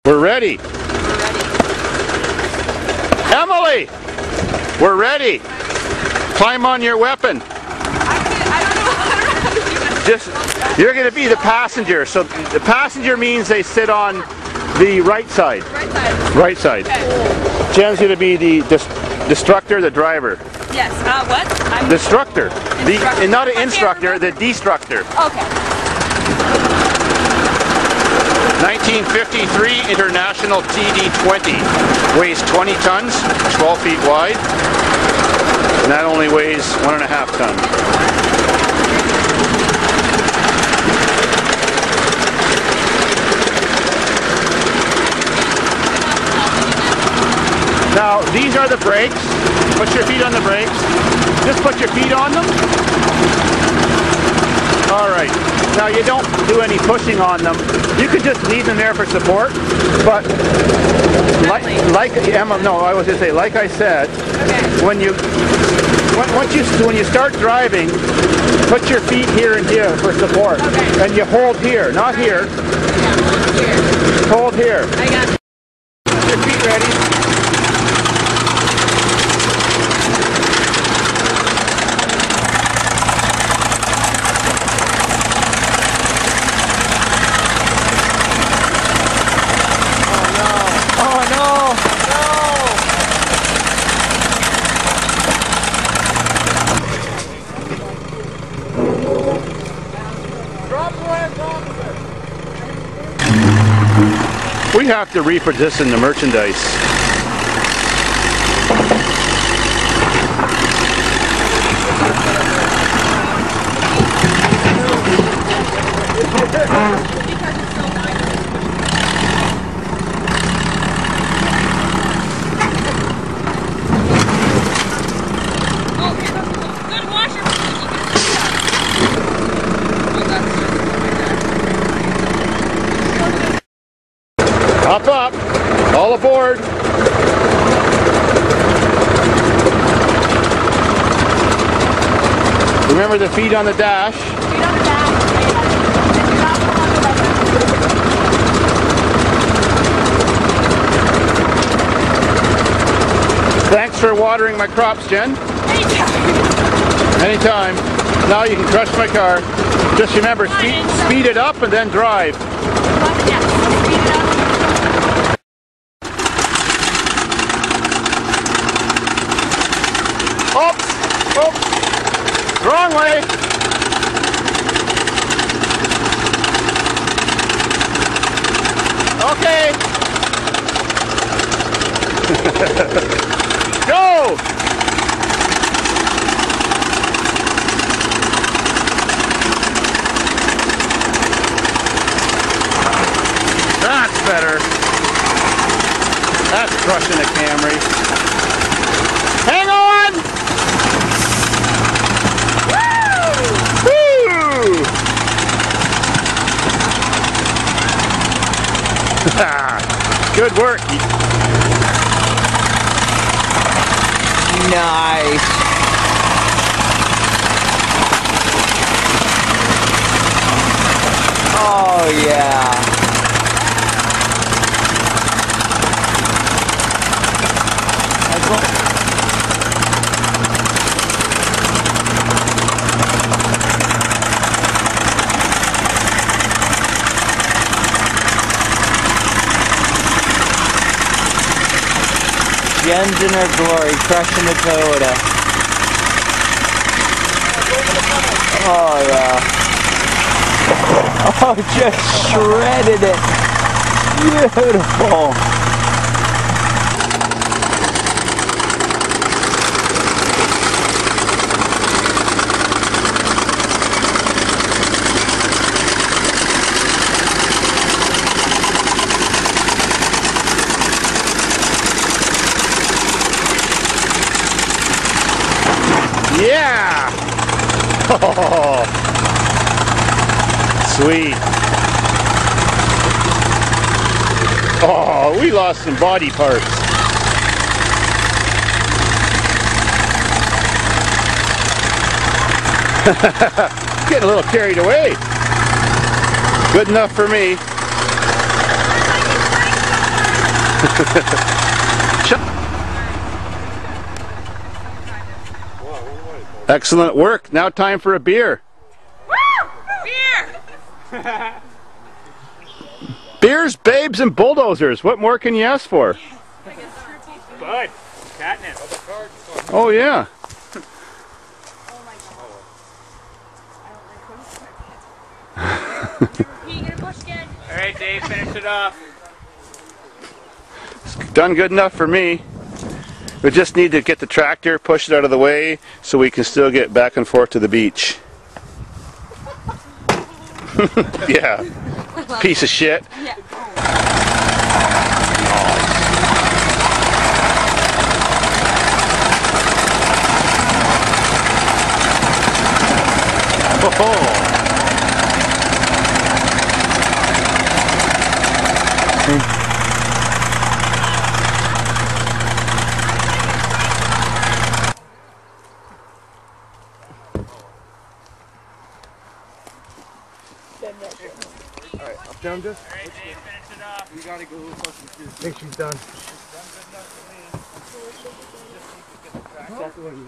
We're ready. Emily, we're ready. Climb on your weapon. You're going to be the passenger. So the passenger means they sit on the right side. Right side. Okay. Jen's going to be the destructor, the driver. Yes. What? Destructor. Not an instructor, the destructor. Okay. 1953 International TD20. Weighs 20 tons, 12 feet wide. And that only weighs 1.5 tons. Now, these are the brakes. Put your feet on the brakes. Just put your feet on them. Alright. Now, you don't do any pushing on them. You could just leave them there for support. But, like Emma, no, I was going to say, like I said, okay. When you start driving, put your feet here and here for support. Okay. And you hold here, not here. Yeah, hold here. I got you. Put your feet ready. We have to reposition the merchandise. Hop up, all aboard. Remember the feet on the dash. Feet on the dash. Thanks for watering my crops, Jen. Anytime. Now you can crush my car. Just remember, speed it up and then drive. Oops! Oops! Wrong way! Okay! Go! That's better. That's crushing a Camry. Hang on! Good work. Nice. Oh yeah. Jen's in her glory, crushing the Toyota. Oh yeah. Oh, just shredded it. Beautiful. Yeah! Oh, sweet. Oh, we lost some body parts. Getting a little carried away. Good enough for me. Excellent work. Now time for a beer. Beer! Beers, babes, and bulldozers. What more can you ask for? Bud, catnip. Oh yeah. Alright, Dave, finish it off. It's done good enough for me. We just need to get the tractor, push it out of the way, so we can still get back and forth to the beach. Yeah. Piece of shit. Yeah. Oh. Alright, up down this. Alright, Dave, finish it off. You gotta go fucking through. Think she's done. That's the way you